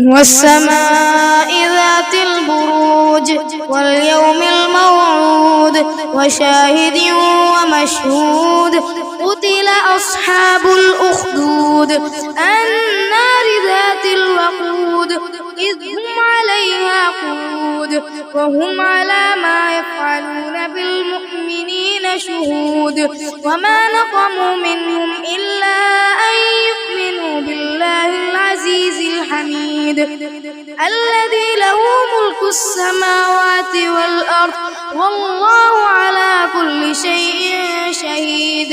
والسماء ذات البروج واليوم الموعود وشاهد ومشهود قتل أصحاب الأخدود النار ذات الوقود إذ هم عليها قعود وهم على ما يفعلون بالمؤمنين شهود وما نقموا منهم إلا أن يؤمنوا بالله العزيز الحميد الذي له ملك السماوات والأرض والله على كل شيء شهيد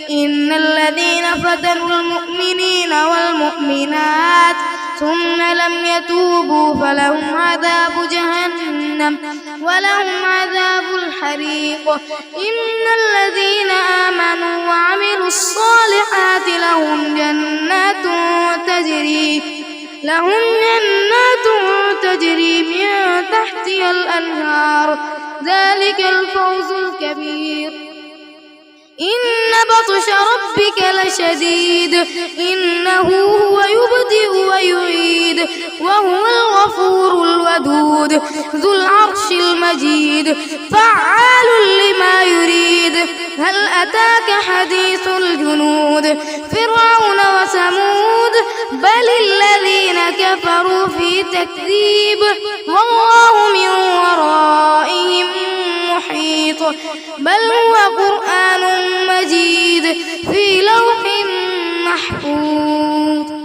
إن الذين فتنوا المؤمنين والمؤمنات ثم لم يتوبوا فلهم عذاب جهنم ولهم عذاب الحريق إن الذين آمنوا وعملوا الصالحات لهم جنات تجري من تحتها الأنهار ذلك الفوز الكبير إن بطش ربك لشديد إنه هو يبدئ ويعيد وهو الغفور الودود ذو العرش المجيد فعال لما يريد هل أتاك حديث الجنود فرعون وثمود بل الذين كفروا في تكذيب والله من ورائهم محيط بل هو قرآن مجيد في لوح محفوظ.